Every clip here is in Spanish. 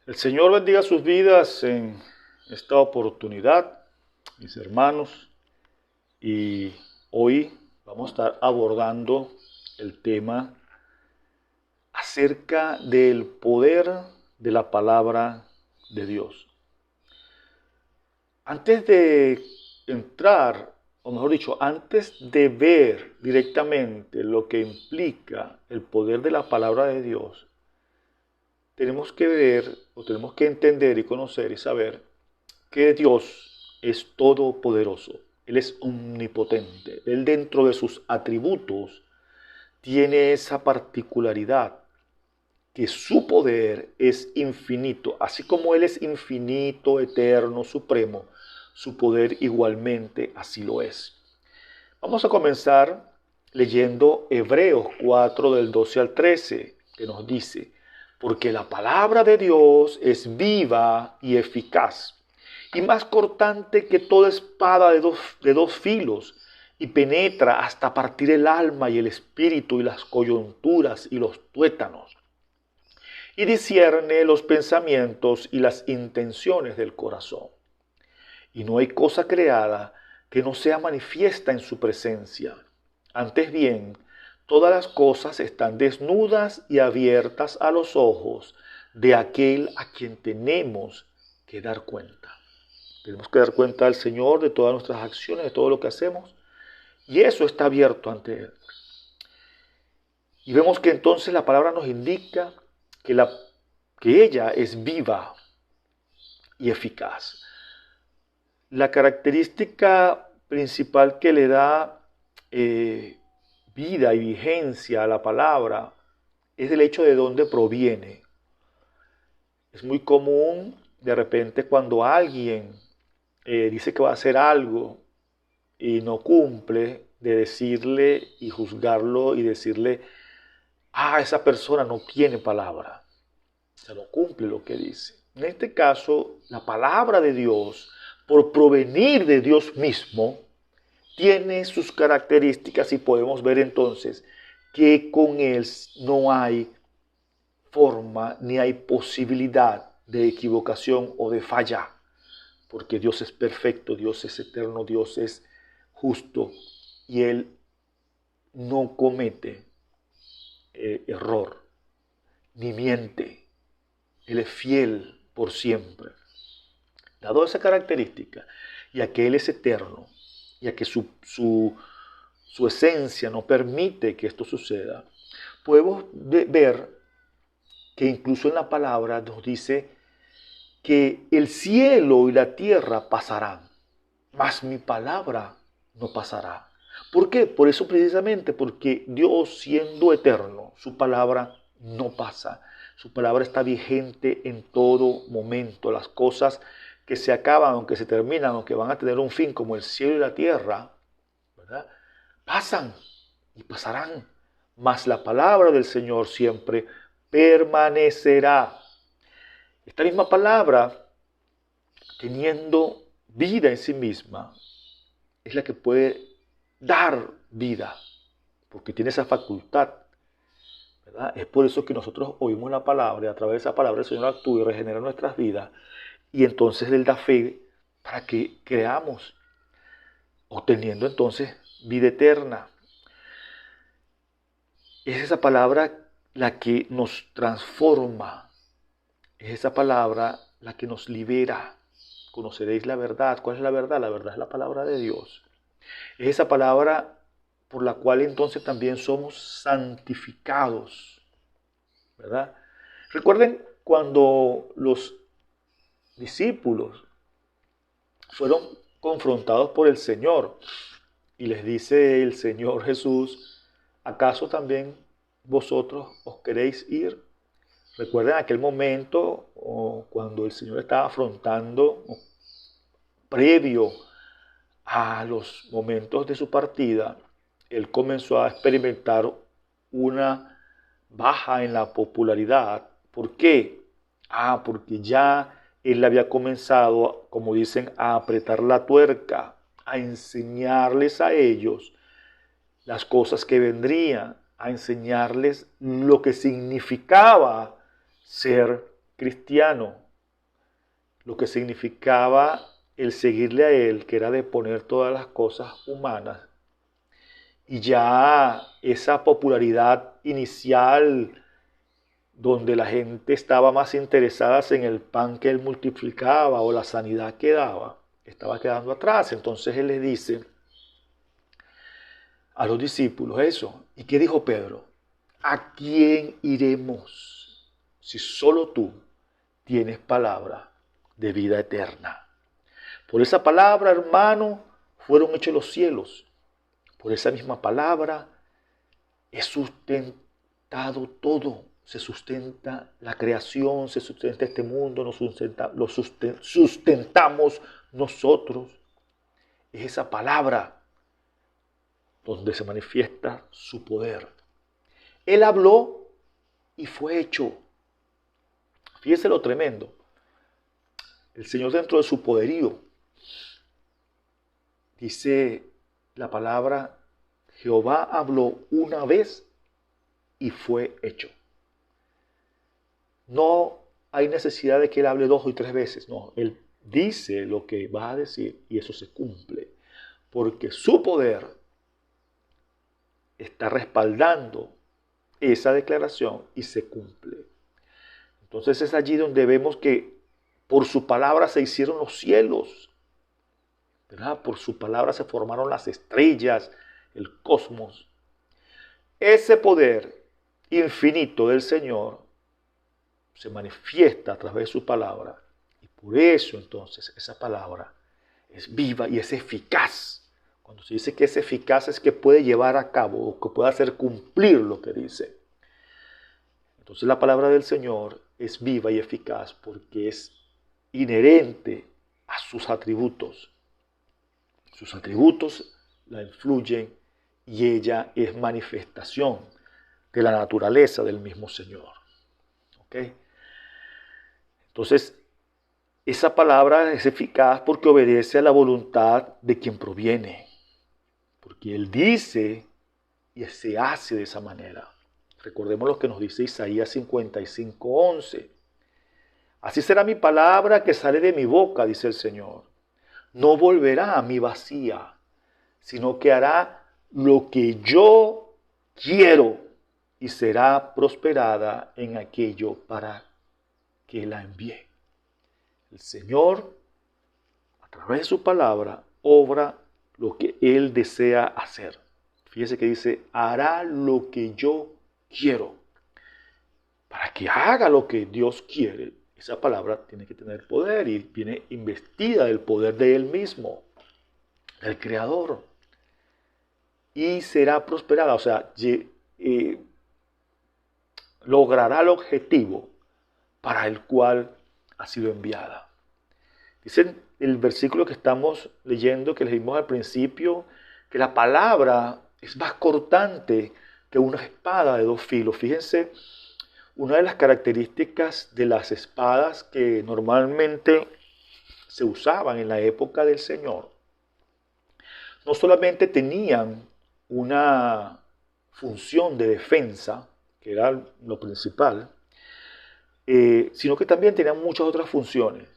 El Señor bendiga sus vidas en esta oportunidad, mis hermanos, y hoy vamos a estar abordando el tema acerca del poder de la palabra de Dios. Antes de entrar, o mejor dicho, antes de ver directamente lo que implica el poder de la palabra de Dios, tenemos que ver, o tenemos que entender y conocer y saber que Dios es todopoderoso. Él es omnipotente. Él dentro de sus atributos tiene esa particularidad que su poder es infinito. Así como Él es infinito, eterno, supremo, su poder igualmente así lo es. Vamos a comenzar leyendo Hebreos 4 del 12 al 13, que nos dice: porque la palabra de Dios es viva y eficaz, y más cortante que toda espada de dos filos, y penetra hasta partir el alma y el espíritu y las coyunturas y los tuétanos, y discierne los pensamientos y las intenciones del corazón. Y no hay cosa creada que no sea manifiesta en su presencia. Antes bien, todas las cosas están desnudas y abiertas a los ojos de aquel a quien tenemos que dar cuenta. Tenemos que dar cuenta al Señor de todas nuestras acciones, de todo lo que hacemos, y eso está abierto ante Él. Y vemos que entonces la palabra nos indica que ella es viva y eficaz. La característica principal que le da vida y vigencia a la palabra es el hecho de dónde proviene. Es muy común de repente cuando alguien dice que va a hacer algo y no cumple, de decirle y juzgarlo y decirle: esa persona no tiene palabra, o sea, no cumple lo que dice. En este caso, la palabra de Dios, por provenir de Dios mismo, tiene sus características, y podemos ver entonces que con Él no hay forma ni hay posibilidad de equivocación o de falla, porque Dios es perfecto, Dios es eterno, Dios es justo, y Él no comete error, ni miente. Él es fiel por siempre. Dado esa característica, y a que Él es eterno, y a que su esencia no permite que esto suceda, podemos ver que incluso en la palabra nos dice que el cielo y la tierra pasarán, mas mi palabra no pasará. ¿Por qué? Por eso precisamente, porque Dios, siendo eterno, su palabra no pasa. Su palabra está vigente en todo momento. Las cosas que se acaban o que se terminan o que van a tener un fin, como el cielo y la tierra, ¿verdad?, pasan y pasarán. Mas la palabra del Señor siempre permanecerá. Esta misma palabra, teniendo vida en sí misma, es la que puede dar vida, porque tiene esa facultad, ¿verdad? Es por eso que nosotros oímos la palabra, y a través de esa palabra el Señor actúa y regenera nuestras vidas, y entonces Él da fe para que creamos, obteniendo entonces vida eterna. Es esa palabra la que nos transforma, es esa palabra la que nos libera. Conoceréis la verdad. ¿Cuál es la verdad? La verdad es la palabra de Dios. Es esa palabra por la cual entonces también somos santificados, ¿verdad? Recuerden cuando los discípulos fueron confrontados por el Señor y les dice el Señor Jesús: ¿acaso también vosotros os queréis ir? Recuerden aquel momento cuando el Señor estaba afrontando, previo a los momentos de su partida, Él comenzó a experimentar una baja en la popularidad. ¿Por qué? Porque ya Él había comenzado, como dicen, a apretar la tuerca, a enseñarles a ellos las cosas que vendrían, a enseñarles lo que significaba ser cristiano, lo que significaba el seguirle a Él, que era de poner todas las cosas humanas, y ya esa popularidad inicial donde la gente estaba más interesada en el pan que Él multiplicaba o la sanidad que daba, estaba quedando atrás. Entonces Él les dice a los discípulos eso. ¿Y qué dijo Pedro? ¿A quién iremos si solo tú tienes palabra de vida eterna? Por esa palabra, hermano, fueron hechos los cielos. Por esa misma palabra es sustentado todo. Se sustenta la creación, se sustenta este mundo, lo sustentamos nosotros. Es esa palabra donde se manifiesta su poder. Él habló y fue hecho. Fíjese lo tremendo. El Señor, dentro de su poderío, dice la palabra, Jehová habló una vez y fue hecho. No hay necesidad de que Él hable 2 o 3 veces. No, Él dice lo que va a decir y eso se cumple. Porque su poder está respaldando esa declaración y se cumple. Entonces es allí donde vemos que por su palabra se hicieron los cielos, ¿verdad? Por su palabra se formaron las estrellas, el cosmos. Ese poder infinito del Señor se manifiesta a través de su palabra. Y por eso entonces esa palabra es viva y es eficaz. Cuando se dice que es eficaz es que puede llevar a cabo o que puede hacer cumplir lo que dice. Entonces la palabra del Señor es viva y eficaz porque es inherente a sus atributos. Sus atributos la influyen y ella es manifestación de la naturaleza del mismo Señor. ¿Ok? Entonces, esa palabra es eficaz porque obedece a la voluntad de quien proviene. Porque Él dice y se hace de esa manera. Recordemos lo que nos dice Isaías 55:11. Así será mi palabra que sale de mi boca, dice el Señor. No volverá a mí vacía, sino que hará lo que yo quiero y será prosperada en aquello para que la envié. El Señor, a través de su palabra, obra lo que Él desea hacer. Fíjese que dice, hará lo que yo quiero. Para que haga lo que Dios quiere, esa palabra tiene que tener poder y viene investida del poder de Él mismo, del Creador. Y será prosperada, o sea, logrará el objetivo para el cual ha sido enviada. Dice el versículo que estamos leyendo, que leímos al principio, que la palabra es más cortante que una espada de 2 filos. Fíjense, una de las características de las espadas que normalmente se usaban en la época del Señor, no solamente tenían una función de defensa, que era lo principal, sino que también tenían muchas otras funciones.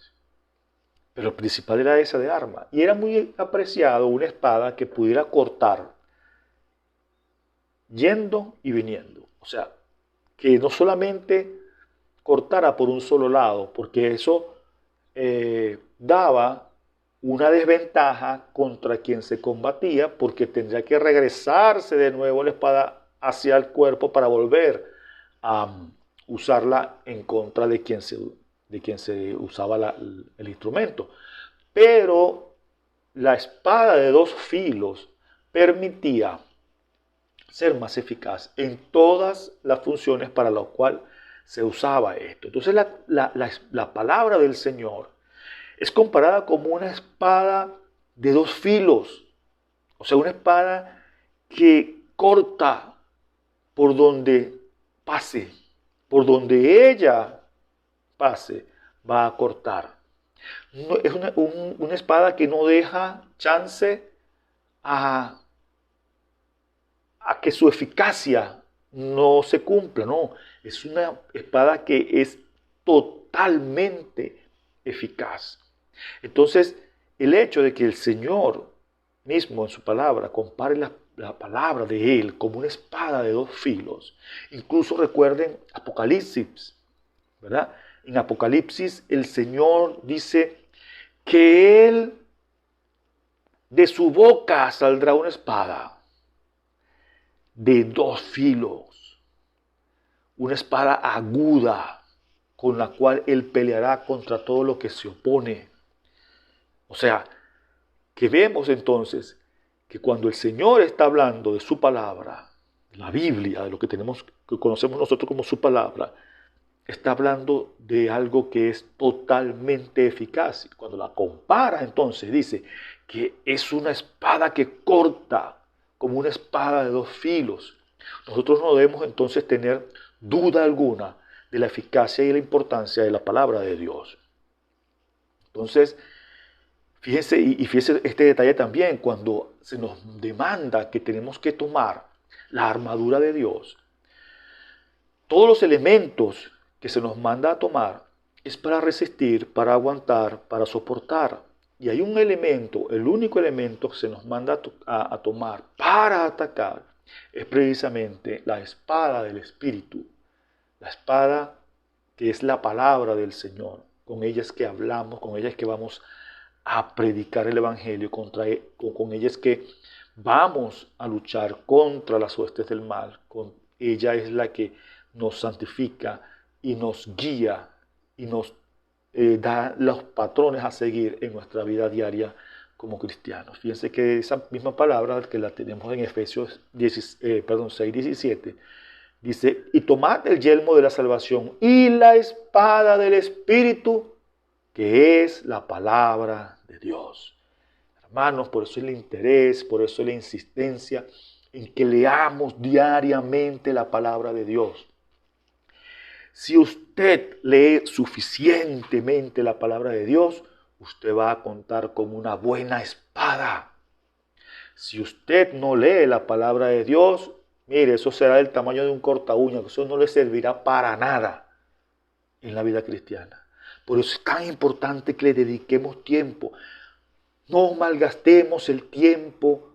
Pero el principal era esa de arma. Y era muy apreciado una espada que pudiera cortar yendo y viniendo. O sea, que no solamente cortara por un solo lado, porque eso daba una desventaja contra quien se combatía, porque tendría que regresarse de nuevo la espada hacia el cuerpo para volver a usarla en contra de quien se usaba el instrumento. Pero la espada de 2 filos permitía ser más eficaz en todas las funciones para las cuales se usaba esto. Entonces la palabra del Señor es comparada como una espada de 2 filos. O sea, una espada que corta por donde pase. Por donde ella pase, va a cortar. No, es una espada que no deja chance a que su eficacia no se cumpla, no. Es una espada que es totalmente eficaz. Entonces, el hecho de que el Señor mismo en su palabra compare la palabra de Él como una espada de dos filos, incluso recuerden Apocalipsis, ¿verdad? En Apocalipsis el Señor dice que Él, de su boca saldrá una espada de dos filos, una espada aguda con la cual Él peleará contra todo lo que se opone. O sea, que vemos entonces que cuando el Señor está hablando de su palabra, la Biblia, de lo que conocemos nosotros como su palabra, está hablando de algo que es totalmente eficaz. Cuando la compara, entonces dice que es una espada que corta como una espada de dos filos. Nosotros no debemos entonces tener duda alguna de la eficacia y la importancia de la palabra de Dios. Entonces, fíjense, y fíjense este detalle también, cuando se nos demanda que tenemos que tomar la armadura de Dios, todos los elementos que se nos manda a tomar es para resistir, para aguantar, para soportar. Y hay un elemento, el único elemento que se nos manda a tomar para atacar, es precisamente la espada del Espíritu. La espada que es la palabra del Señor. Con ella es que hablamos, con ella es que vamos a predicar el Evangelio, con ella es que vamos a luchar contra las huestes del mal. Con ella es la que nos santifica y nos guía y nos da los patrones a seguir en nuestra vida diaria como cristianos. Fíjense que esa misma palabra que la tenemos en Efesios 6:17 dice: y tomad el yelmo de la salvación y la espada del Espíritu, que es la palabra de Dios. Hermanos, por eso el interés, por eso la insistencia en que leamos diariamente la palabra de Dios. Si usted lee suficientemente la palabra de Dios, usted va a contar con una buena espada. Si usted no lee la palabra de Dios, mire, eso será del tamaño de un corta uña, eso no le servirá para nada en la vida cristiana. Por eso es tan importante que le dediquemos tiempo. No malgastemos el tiempo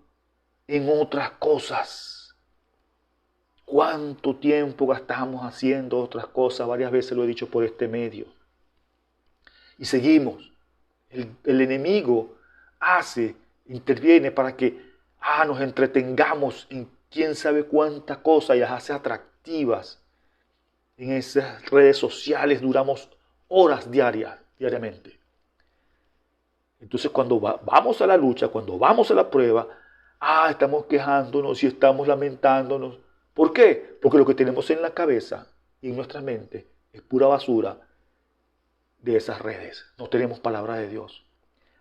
en otras cosas. ¿Cuánto tiempo gastamos haciendo otras cosas? Varias veces lo he dicho por este medio. Y seguimos. El enemigo interviene para que nos entretengamos en quién sabe cuántas cosas y las hace atractivas. En esas redes sociales duramos horas diariamente. Entonces cuando vamos a la lucha, cuando vamos a la prueba, estamos quejándonos y estamos lamentándonos. ¿Por qué? Porque lo que tenemos en la cabeza y en nuestra mente es pura basura de esas redes. No tenemos palabra de Dios.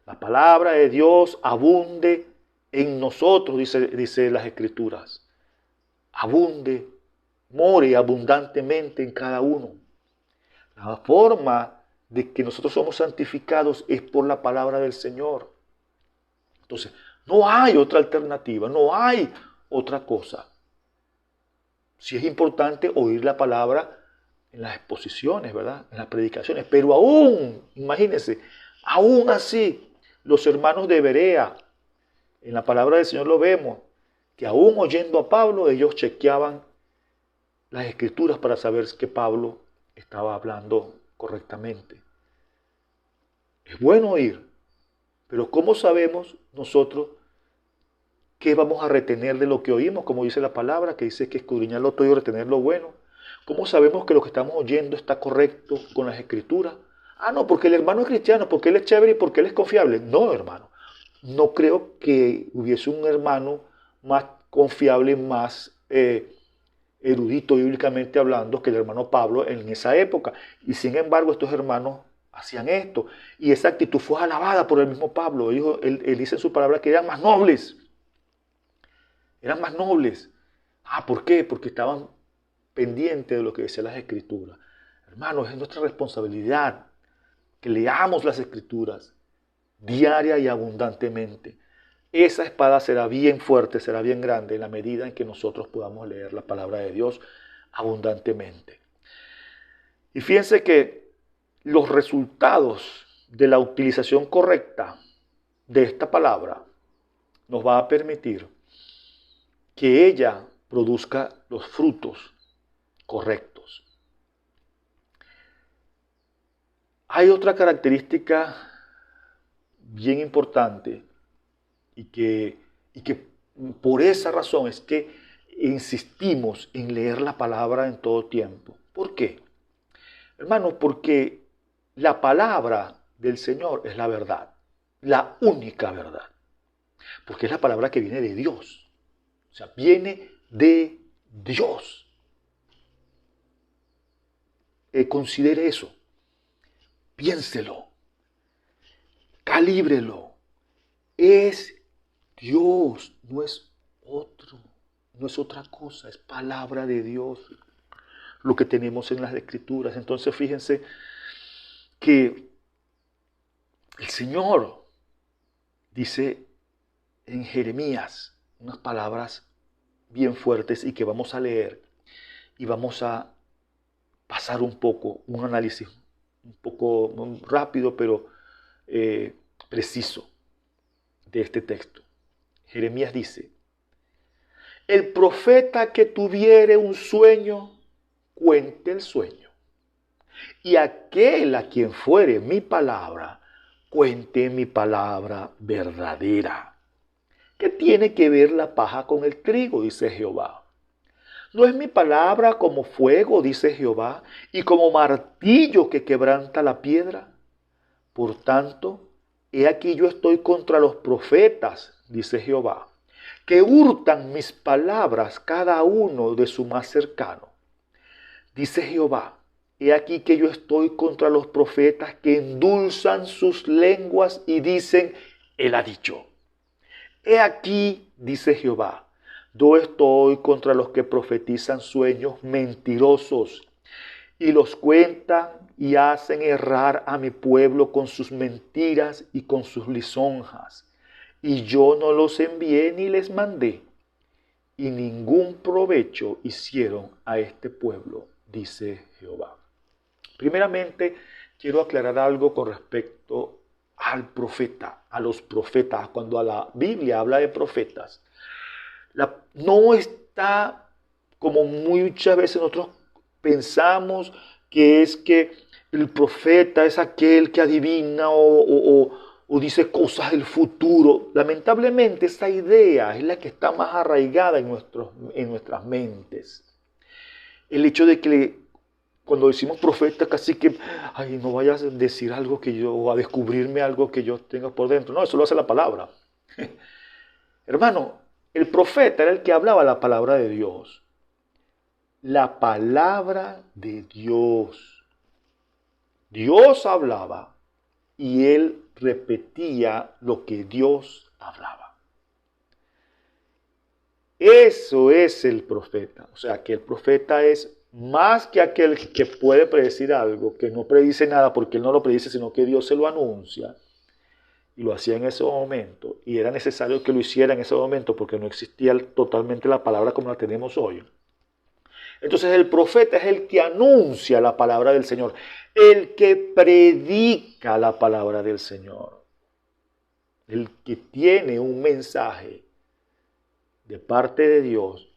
La palabra de Dios abunde en nosotros, dice las Escrituras. Abunde, more abundantemente en cada uno. La forma de que nosotros somos santificados es por la palabra del Señor. Entonces, no hay otra alternativa, no hay otra cosa. Sí es importante oír la palabra en las exposiciones, ¿verdad? En las predicaciones. Pero aún, imagínense, aún así, los hermanos de Berea, en la palabra del Señor lo vemos, que aún oyendo a Pablo, ellos chequeaban las Escrituras para saber que Pablo estaba hablando correctamente. Es bueno oír, pero ¿cómo sabemos nosotros qué vamos a retener de lo que oímos? Como dice la palabra, que dice que escudriñarlo todo y retener lo bueno. ¿Cómo sabemos que lo que estamos oyendo está correcto con las Escrituras? No, porque el hermano es cristiano, porque él es chévere y porque él es confiable. No, hermano. No creo que hubiese un hermano más confiable, más erudito bíblicamente hablando que el hermano Pablo en esa época. Y sin embargo, estos hermanos hacían esto. Y esa actitud fue alabada por el mismo Pablo. Él dice en su palabra que eran más nobles. Eran más nobles. ¿Por qué? Porque estaban pendientes de lo que decían las Escrituras. Hermanos, es nuestra responsabilidad que leamos las Escrituras diaria y abundantemente. Esa espada será bien fuerte, será bien grande en la medida en que nosotros podamos leer la palabra de Dios abundantemente. Y fíjense que los resultados de la utilización correcta de esta palabra nos va a permitir que ella produzca los frutos correctos. Hay otra característica bien importante y que por esa razón es que insistimos en leer la palabra en todo tiempo. ¿Por qué? Hermanos, porque la palabra del Señor es la verdad, la única verdad, porque es la palabra que viene de Dios, o sea, viene de Dios. Considere eso, piénselo, calíbrelo, es Dios, no es otro, no es otra cosa, es palabra de Dios lo que tenemos en las Escrituras. Entonces fíjense que el Señor dice en Jeremías unas palabras bien fuertes y que vamos a leer y vamos a pasar un análisis un poco rápido pero preciso de este texto. Jeremías dice: el profeta que tuviere un sueño, cuente el sueño. Y aquel a quien fuere mi palabra, cuente mi palabra verdadera. ¿Qué tiene que ver la paja con el trigo?, dice Jehová. ¿No es mi palabra como fuego, dice Jehová, y como martillo que quebranta la piedra? Por tanto, he aquí yo estoy contra los profetas, dice Jehová, que hurtan mis palabras cada uno de su más cercano. Dice Jehová: he aquí que yo estoy contra los profetas que endulzan sus lenguas y dicen: él ha dicho. He aquí, dice Jehová, yo estoy contra los que profetizan sueños mentirosos y los cuentan y hacen errar a mi pueblo con sus mentiras y con sus lisonjas. Y yo no los envié ni les mandé, y ningún provecho hicieron a este pueblo, dice Jehová. Primeramente, quiero aclarar algo con respecto al profeta, a los profetas. Cuando a la Biblia habla de profetas, no está como muchas veces nosotros pensamos que el profeta es aquel que adivina o dice cosas del futuro. Lamentablemente esa idea es la que está más arraigada en nuestras mentes. El hecho de que cuando decimos profeta, casi que, ay, no vayas a decir algo o a descubrirme algo que yo tenga por dentro. No, eso lo hace la palabra. Hermano, el profeta era el que hablaba la palabra de Dios. La palabra de Dios. Dios hablaba y él repetía lo que Dios hablaba. Eso es el profeta. O sea, que el profeta es más que aquel que puede predecir algo, que no predice nada porque él no lo predice, sino que Dios se lo anuncia. Y lo hacía en ese momento. Y era necesario que lo hiciera en ese momento porque no existía totalmente la palabra como la tenemos hoy. Entonces el profeta es el que anuncia la palabra del Señor, el que predica la palabra del Señor, el que tiene un mensaje de parte de Dios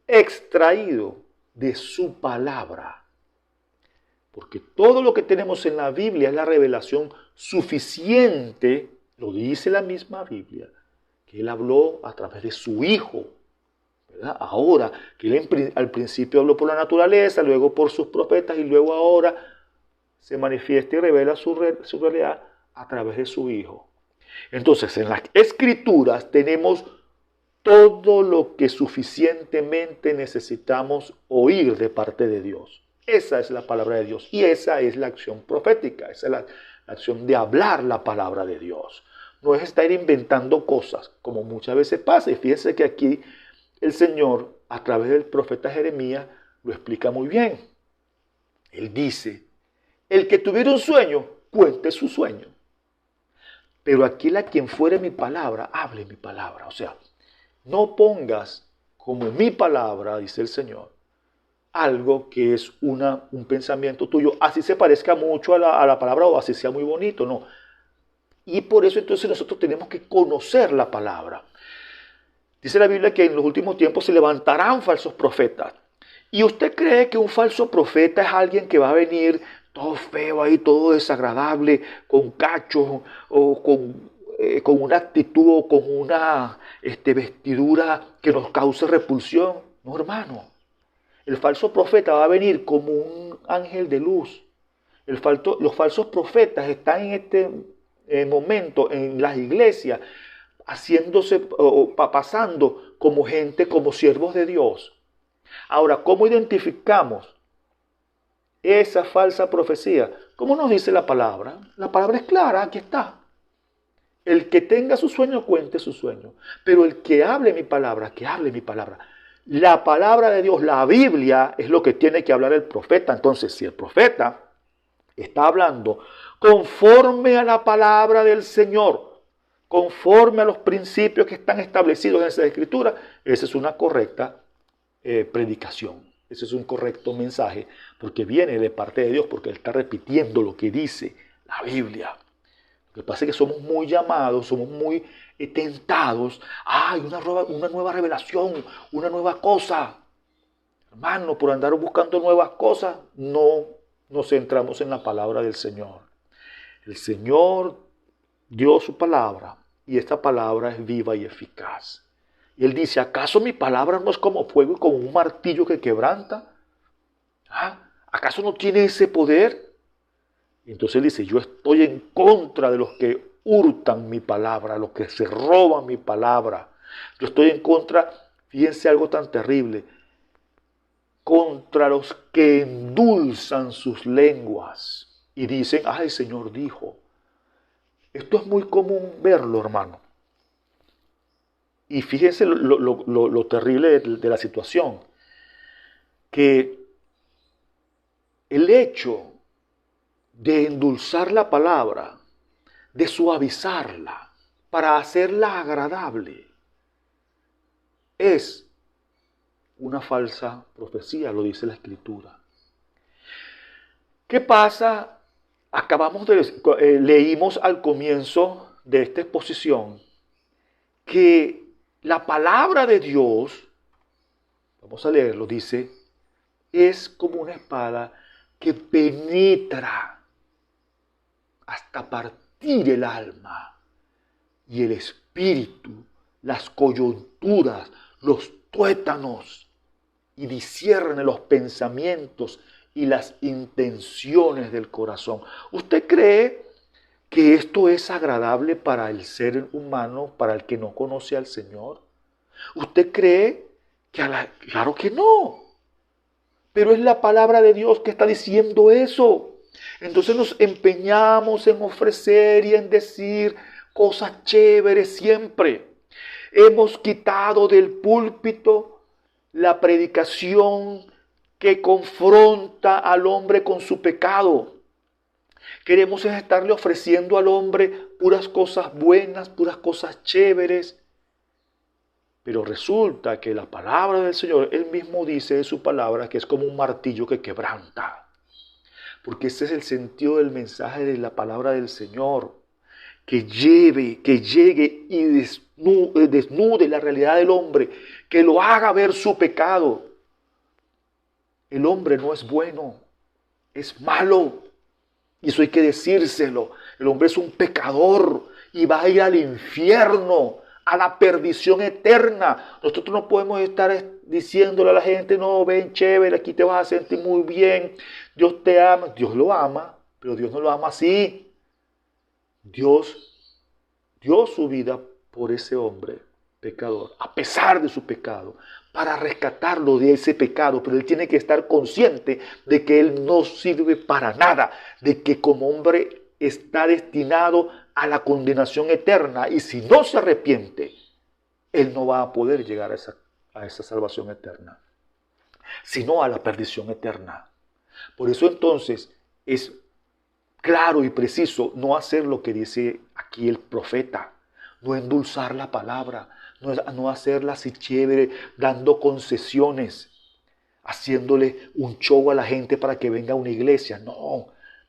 extraído de su palabra. Porque todo lo que tenemos en la Biblia es la revelación suficiente, lo dice la misma Biblia, que Él habló a través de su Hijo. ¿Verdad? Ahora, que Él al principio habló por la naturaleza, luego por sus profetas y luego ahora se manifiesta y revela su realidad a través de su Hijo. Entonces, en las Escrituras tenemos todo lo que suficientemente necesitamos oír de parte de Dios. Esa es la palabra de Dios y esa es la acción profética, esa es la acción de hablar la palabra de Dios. No es estar inventando cosas, como muchas veces pasa. Y fíjense que aquí el Señor, a través del profeta Jeremías, lo explica muy bien. Él dice: el que tuviera un sueño, cuente su sueño. Pero aquel a quien fuere mi palabra, hable mi palabra. O sea, no pongas como mi palabra, dice el Señor, algo que es un pensamiento tuyo, así se parezca mucho a la palabra o así sea muy bonito, no. Y por eso entonces nosotros tenemos que conocer la palabra. Dice la Biblia que en los últimos tiempos se levantarán falsos profetas. ¿Y usted cree que un falso profeta es alguien que va a venir todo feo ahí, todo desagradable, con cachos o con una actitud o con una vestidura que nos cause repulsión? No, hermano. El falso profeta va a venir como un ángel de luz. Los falsos profetas están en este momento en las iglesias haciéndose o pasando como gente, como siervos de Dios. Ahora, ¿cómo identificamos esa falsa profecía? ¿Cómo nos dice la palabra? La palabra es clara, aquí está. El que tenga su sueño, cuente su sueño. Pero el que hable mi palabra, que hable mi palabra. La palabra de Dios, la Biblia, es lo que tiene que hablar el profeta. Entonces, si el profeta está hablando conforme a la palabra del Señor, conforme a los principios que están establecidos en esa escritura, esa es una correcta predicación. Ese es un correcto mensaje, porque viene de parte de Dios, porque Él está repitiendo lo que dice la Biblia. Lo que pasa es que somos muy llamados, somos muy tentados. ¡Ay, una nueva revelación, una nueva cosa! Hermano, por andar buscando nuevas cosas, no nos centramos en la palabra del Señor. El Señor dio su palabra y esta palabra es viva y eficaz. Y Él dice, ¿acaso mi palabra no es como fuego y como un martillo que quebranta? ¿Acaso no tiene ese poder? Y entonces Él dice, yo estoy en contra de los que hurtan mi palabra, los que se roban mi palabra. Yo estoy en contra, fíjense algo tan terrible, contra los que endulzan sus lenguas y dicen, el Señor dijo. Esto es muy común verlo, hermano. Y fíjense lo terrible de la situación, que el hecho de endulzar la palabra, de suavizarla, para hacerla agradable, es una falsa profecía, lo dice la Escritura. ¿Qué pasa? Leímos al comienzo de esta exposición que la palabra de Dios, vamos a leerlo, dice, es como una espada que penetra hasta partir el alma y el espíritu, las coyunturas, los tuétanos, y discierne los pensamientos y las intenciones del corazón. ¿Usted cree que esto es agradable para el ser humano, para el que no conoce al Señor? ¿Usted cree que claro que no? Pero es la palabra de Dios que está diciendo eso. Entonces nos empeñamos en ofrecer y en decir cosas chéveres siempre. Hemos quitado del púlpito la predicación que confronta al hombre con su pecado. Queremos estarle ofreciendo al hombre puras cosas buenas, puras cosas chéveres. Pero resulta que la palabra del Señor, Él mismo dice de su palabra que es como un martillo que quebranta. Porque ese es el sentido del mensaje de la palabra del Señor. Que llegue y desnude la realidad del hombre, que lo haga ver su pecado. El hombre no es bueno, es malo. Y eso hay que decírselo. El hombre es un pecador y va a ir al infierno, a la perdición eterna. Nosotros no podemos estar diciéndole a la gente, no, ven, chévere, aquí te vas a sentir muy bien. Dios te ama. Dios lo ama, pero Dios no lo ama así. Dios dio su vida por ese hombre pecador, a pesar de su pecado, para rescatarlo de ese pecado. Pero él tiene que estar consciente de que él no sirve para nada, de que como hombre está destinado a la condenación eterna. Y si no se arrepiente, él no va a poder llegar a esa salvación eterna, sino a la perdición eterna. Por eso entonces es claro y preciso no hacer lo que dice aquí el profeta, no endulzar la palabra, no hacerla así chévere, dando concesiones. haciéndole un show a la gente para que venga a una iglesia. No,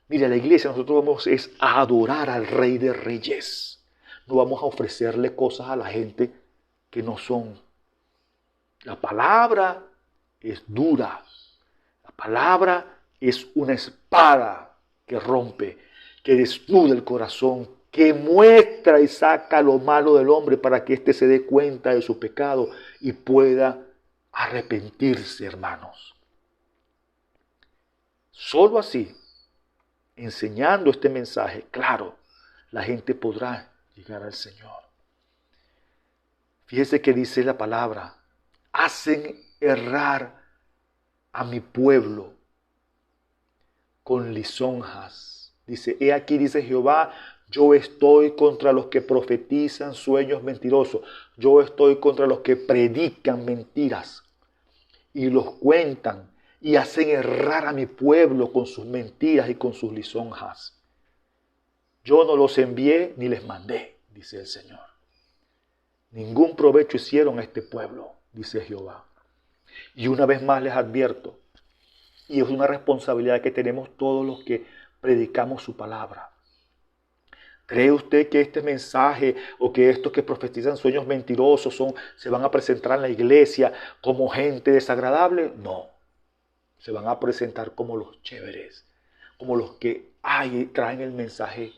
mire, a la iglesia nosotros vamos es a adorar al Rey de Reyes. No vamos a ofrecerle cosas a la gente que no son. La palabra es dura. La palabra es una espada que rompe, que desnuda el corazón, que muestra y saca lo malo del hombre para que éste se dé cuenta de su pecado y pueda arrepentirse, hermanos. Solo así, enseñando este mensaje, claro, la gente podrá llegar al Señor. Fíjese que dice la palabra, hacen errar a mi pueblo con lisonjas. Dice, he aquí, dice Jehová, yo estoy contra los que profetizan sueños mentirosos. Yo estoy contra los que predican mentiras y los cuentan y hacen errar a mi pueblo con sus mentiras y con sus lisonjas. Yo no los envié ni les mandé, dice el Señor. Ningún provecho hicieron a este pueblo, dice Jehová. Y una vez más les advierto, y es una responsabilidad que tenemos todos los que predicamos su palabra. ¿Cree usted que este mensaje o que estos que profetizan sueños mentirosos se van a presentar en la iglesia como gente desagradable? No. Se van a presentar como los chéveres, como los que traen el mensaje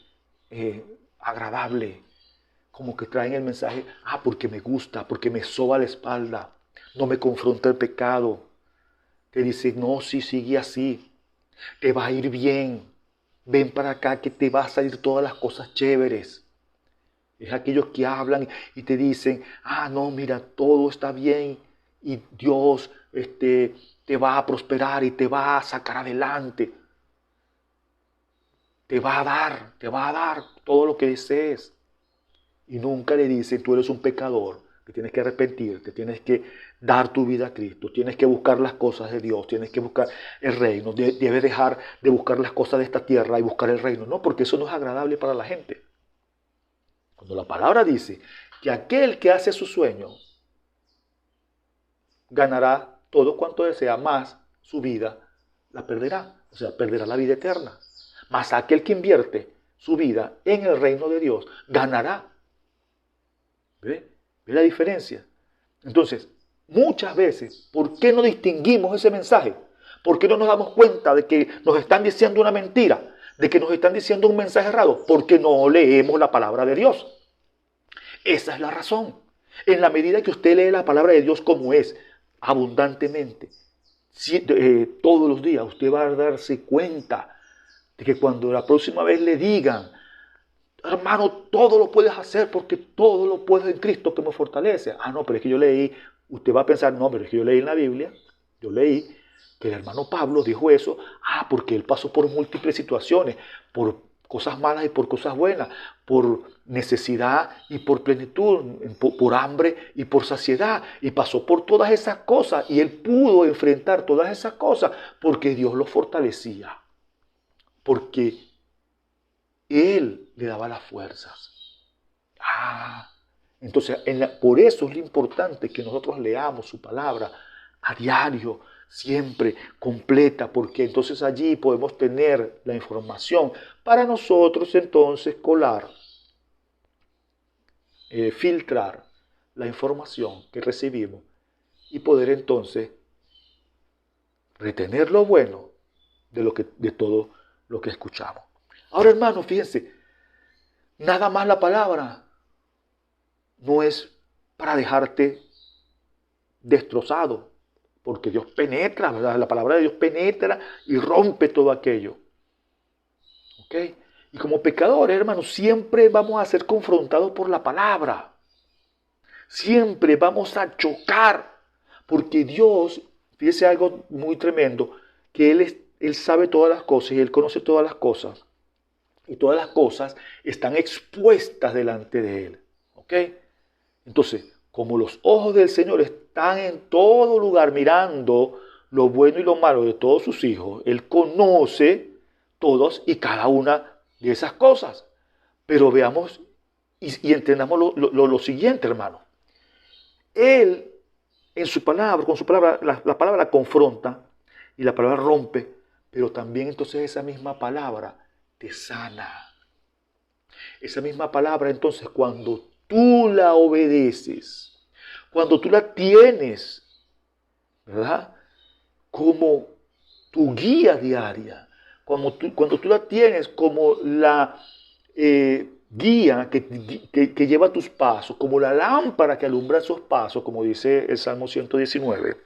agradable, como que traen el mensaje, porque me gusta, porque me soba la espalda, no me confronta el pecado. Te dice, no, sí, sigue así, te va a ir bien. Ven para acá que te va a salir todas las cosas chéveres. Es aquellos que hablan y te dicen, no, mira, todo está bien y Dios te va a prosperar y te va a sacar adelante. Te va a dar todo lo que desees. Y nunca le dicen, tú eres un pecador, que tienes que arrepentirte, tienes que dar tu vida a Cristo, tienes que buscar las cosas de Dios, tienes que buscar el reino, debes dejar de buscar las cosas de esta tierra y buscar el reino. No, porque eso no es agradable para la gente. Cuando la palabra dice que aquel que hace su sueño ganará todo cuanto desea, más su vida la perderá, o sea, perderá la vida eterna. Mas aquel que invierte su vida en el reino de Dios ganará. ¿Ve la diferencia? Entonces, muchas veces, ¿por qué no distinguimos ese mensaje? ¿Por qué no nos damos cuenta de que nos están diciendo una mentira? ¿De que nos están diciendo un mensaje errado? Porque no leemos la palabra de Dios. Esa es la razón. En la medida que usted lee la palabra de Dios como es, abundantemente, todos los días, usted va a darse cuenta de que cuando la próxima vez le digan, hermano, todo lo puedes hacer porque todo lo puedo en Cristo que me fortalece. No, pero es que yo leí, usted va a pensar, no, pero es que yo leí en la Biblia, yo leí que el hermano Pablo dijo eso, porque él pasó por múltiples situaciones, por cosas malas y por cosas buenas, por necesidad y por plenitud, por hambre y por saciedad, y pasó por todas esas cosas, y él pudo enfrentar todas esas cosas porque Dios lo fortalecía, porque Él le daba las fuerzas. Entonces, por eso es lo importante que nosotros leamos su palabra a diario, siempre completa, porque entonces allí podemos tener la información para nosotros entonces filtrar la información que recibimos y poder entonces retener lo bueno de todo lo que escuchamos. Ahora, hermanos, fíjense, nada más la palabra no es para dejarte destrozado, porque Dios penetra, ¿verdad? La palabra de Dios penetra y rompe todo aquello. ¿Ok? Y como pecadores, hermanos, siempre vamos a ser confrontados por la palabra. Siempre vamos a chocar, porque Dios, fíjese algo muy tremendo, que Él sabe todas las cosas y Él conoce todas las cosas. Y todas las cosas están expuestas delante de Él. ¿Ok? Entonces, como los ojos del Señor están en todo lugar mirando lo bueno y lo malo de todos sus hijos, Él conoce todas y cada una de esas cosas. Pero veamos y entendamos lo siguiente, hermano. Él en su palabra, con su palabra, la palabra confronta y la palabra rompe, pero también entonces esa misma palabra te sana. Esa misma palabra entonces cuando tú la obedeces, cuando tú la tienes, ¿verdad? Como tu guía diaria, cuando tú la tienes como la guía que lleva tus pasos, como la lámpara que alumbra esos pasos, como dice el Salmo 119,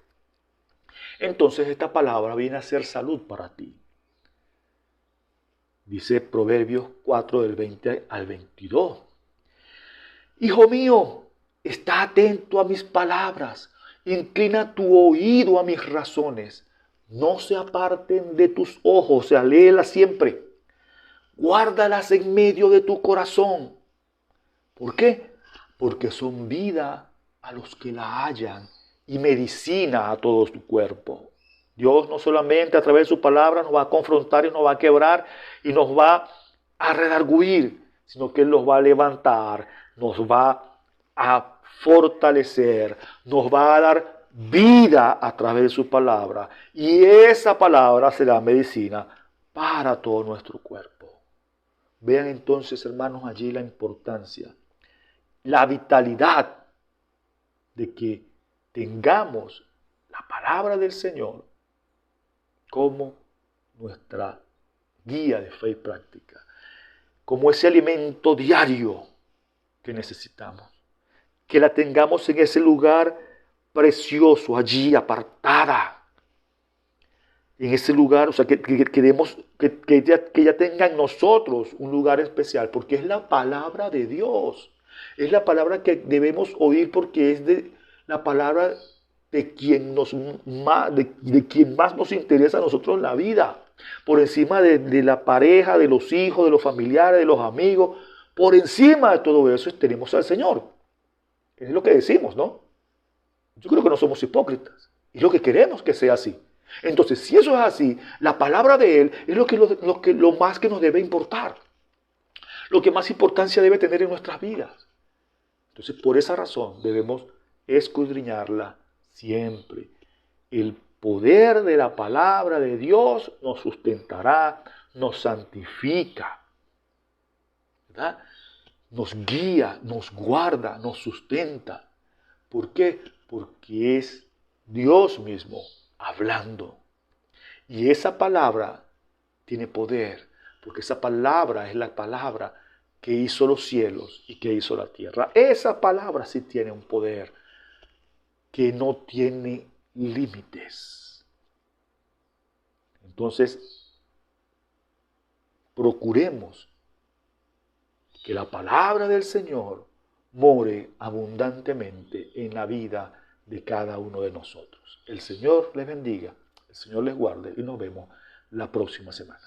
entonces esta palabra viene a ser salud para ti. Dice Proverbios 4 del 20 al 22. Hijo mío, está atento a mis palabras, inclina tu oído a mis razones, no se aparten de tus ojos, o sea, léelas siempre, guárdalas en medio de tu corazón. ¿Por qué? Porque son vida a los que la hallan y medicina a todo tu cuerpo. Dios no solamente a través de su palabra nos va a confrontar y nos va a quebrar y nos va a redarguir, sino que Él los va a levantar, nos va a fortalecer, nos va a dar vida a través de su palabra. Y esa palabra será medicina para todo nuestro cuerpo. Vean entonces, hermanos, allí la importancia, la vitalidad de que tengamos la palabra del Señor como nuestra guía de fe y práctica, como ese alimento diario que necesitamos, que la tengamos en ese lugar precioso, allí apartada, en ese lugar, o sea, que ella tenga en nosotros un lugar especial, porque es la palabra de Dios, es la palabra que debemos oír porque es la palabra de quien más nos interesa a nosotros la vida, por encima de la pareja, de los hijos, de los familiares, de los amigos, por encima de todo eso tenemos al Señor. Es lo que decimos, ¿no? Yo creo que no somos hipócritas, y lo que queremos que sea así. Entonces, si eso es así, la palabra de Él es lo más que nos debe importar, lo que más importancia debe tener en nuestras vidas. Entonces, por esa razón debemos escudriñarla siempre. El poder de la palabra de Dios nos sustentará, nos santifica, ¿verdad? Nos guía, nos guarda, nos sustenta. ¿Por qué? Porque es Dios mismo hablando. Y esa palabra tiene poder, porque esa palabra es la palabra que hizo los cielos y que hizo la tierra. Esa palabra sí tiene un poder que no tiene límites. Entonces, procuremos que la palabra del Señor more abundantemente en la vida de cada uno de nosotros. El Señor les bendiga, el Señor les guarde y nos vemos la próxima semana.